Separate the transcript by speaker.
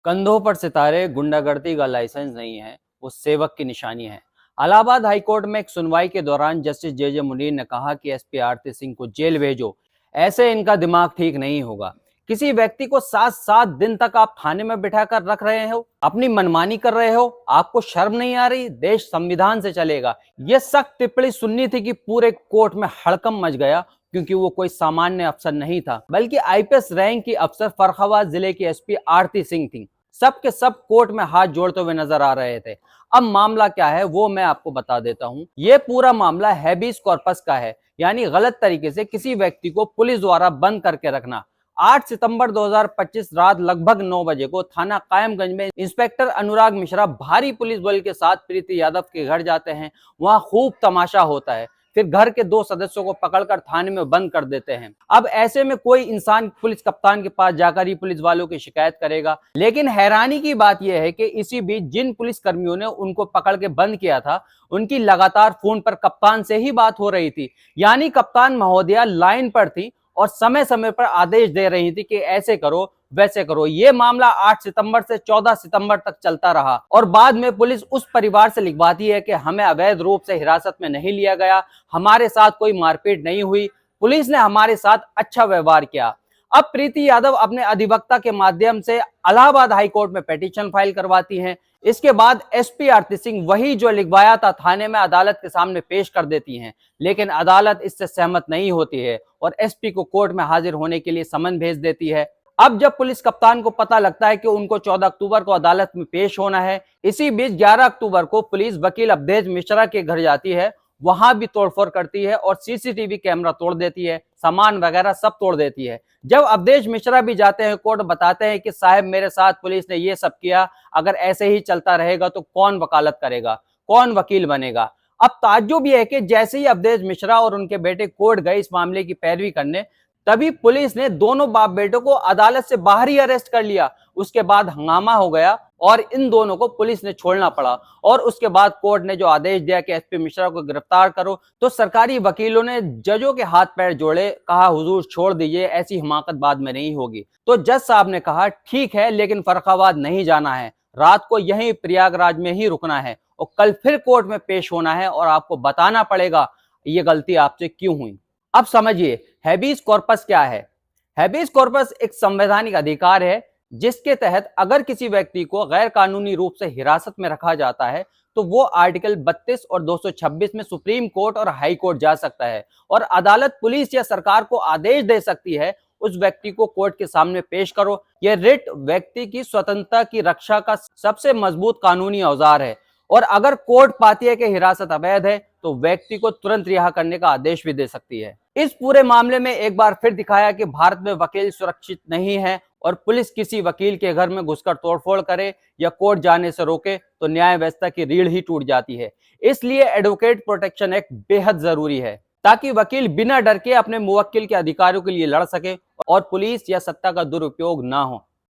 Speaker 1: कंधों पर सितारे गुंडागर्दी का लाइसेंस नहीं है, वो सेवक की निशानी है। इलाहाबाद हाईकोर्ट में एक सुनवाई के दौरान जस्टिस जे मुनीर ने कहा कि एसपी आरती सिंह को जेल भेजो, ऐसे इनका दिमाग ठीक नहीं होगा। किसी व्यक्ति को 7-7 दिन तक आप थाने में बिठाकर रख रहे हो, अपनी मनमानी कर रहे हो, आपको शर्म नहीं आ रही? देश संविधान से चलेगा। यह सख्त टिप्पणी सुननी थी कि पूरे कोर्ट में हड़कंप मच गया, क्योंकि वो कोई सामान्य अफसर नहीं था, बल्कि आईपीएस रैंक की अफसर फर्रुखाबाद जिले की एसपी आरती सिंह थी। सब के सब कोर्ट में हाथ जोड़ते हुए नजर आ रहे थे। अब मामला क्या है वो मैं आपको बता देता हूं। ये पूरा मामला हैबीज कॉर्पस का है, यानी गलत तरीके से किसी व्यक्ति को पुलिस द्वारा बंद करके रखना। 8 सितंबर 2025 रात लगभग 9 बजे को थाना कायमगंज में इंस्पेक्टर अनुराग मिश्रा भारी पुलिस बल के साथ प्रीति यादव के घर जाते हैं। वहां खूब तमाशा होता है। फिर घर के 2 सदस्यों को पकड़कर थाने में बंद कर देते हैं। अब ऐसे में कोई इंसान पुलिस कप्तान के पास जाकर ही पुलिस वालों की शिकायत करेगा। लेकिन हैरानी की बात यह है कि इसी बीच जिन पुलिस कर्मियों ने उनको पकड़ के बंद किया था, उनकी लगातार फोन पर कप्तान से ही बात हो रही थी। यानी कप्तान महोदया लाइन पर थी और समय समय पर आदेश दे रही थी कि ऐसे करो वैसे करो। ये मामला 8 सितंबर से 14 सितंबर तक चलता रहा और बाद में पुलिस उस परिवार से लिखवाती है कि हमें अवैध रूप से हिरासत में नहीं लिया गया, हमारे साथ कोई मारपीट नहीं हुई, पुलिस ने हमारे साथ अच्छा व्यवहार किया। अब प्रीति यादव अपने अधिवक्ता के माध्यम से इलाहाबाद हाईकोर्ट में पिटीशन फाइल करवाती हैं। इसके बाद एसपी आरती सिंह वही जो लिखवाया था थाने में अदालत के सामने पेश कर देती हैं, लेकिन अदालत इससे सहमत नहीं होती है और एसपी को कोर्ट में हाजिर होने के लिए समन भेज देती है। अब जब पुलिस कप्तान को पता लगता है कि उनको 14 अक्टूबर को अदालत में पेश होना है, इसी बीच 11 अक्टूबर को पुलिस वकील अवधेश मिश्रा के घर जाती है। वहां भी तोड़फोड़ करती है और सीसीटीवी कैमरा तोड़ देती है, सामान वगैरह सब तोड़ देती है। जब अवधेश मिश्रा भी जाते हैं कोर्ट, बताते हैं कि साहब मेरे साथ पुलिस ने ये सब किया, अगर ऐसे ही चलता रहेगा तो कौन वकालत करेगा, कौन वकील बनेगा। अब ताज्जुब यह है कि जैसे ही अवधेश मिश्रा और उनके बेटे कोर्ट गए इस मामले की पैरवी करने, तभी पुलिस ने दोनों बाप बेटों को अदालत से बाहर ही अरेस्ट कर लिया। उसके बाद हंगामा हो गया और इन दोनों को पुलिस ने छोड़ना पड़ा। और उसके बाद कोर्ट ने जो आदेश दिया कि एसपी मिश्रा को गिरफ्तार करो, तो सरकारी वकीलों ने जजों के हाथ पैर जोड़े, कहा हुजूर छोड़ दीजिए, ऐसी हिमाकत बाद में नहीं होगी। तो जज साहब ने कहा ठीक है, लेकिन फर्रुखाबाद नहीं जाना है, रात को यहीं प्रयागराज में ही रुकना है और कल फिर कोर्ट में पेश होना है और आपको बताना पड़ेगा ये गलती आपसे क्यों हुई। अब समझिए हैबीज कॉर्पस क्या है। हैबीज कॉर्पस एक संवैधानिक अधिकार है जिसके तहत अगर किसी व्यक्ति को गैर कानूनी रूप से हिरासत में रखा जाता है तो वो आर्टिकल 32 और 226 में सुप्रीम कोर्ट और हाई कोर्ट जा सकता है और अदालत पुलिस या सरकार को आदेश दे सकती है उस व्यक्ति को कोर्ट के सामने पेश करो। यह रिट व्यक्ति की स्वतंत्रता की रक्षा का सबसे मजबूत कानूनी औजार है और अगर कोर्ट पाती है कि हिरासत अवैध है तो व्यक्ति को तुरंत रिहा करने का आदेश भी दे सकती है। इस पूरे मामले में एक बार फिर दिखाया कि भारत में वकील सुरक्षित नहीं है और पुलिस किसी वकील के घर में घुसकर तोड़फोड़ करे या कोर्ट जाने से रोके तो न्याय व्यवस्था की रीढ़ ही टूट जाती है। इसलिए एडवोकेट प्रोटेक्शन एक्ट बेहद जरूरी है ताकि वकील बिना डर के अपने मुवक्किल के अधिकारों के लिए लड़ सके और पुलिस या सत्ता का दुरुपयोग ना हो।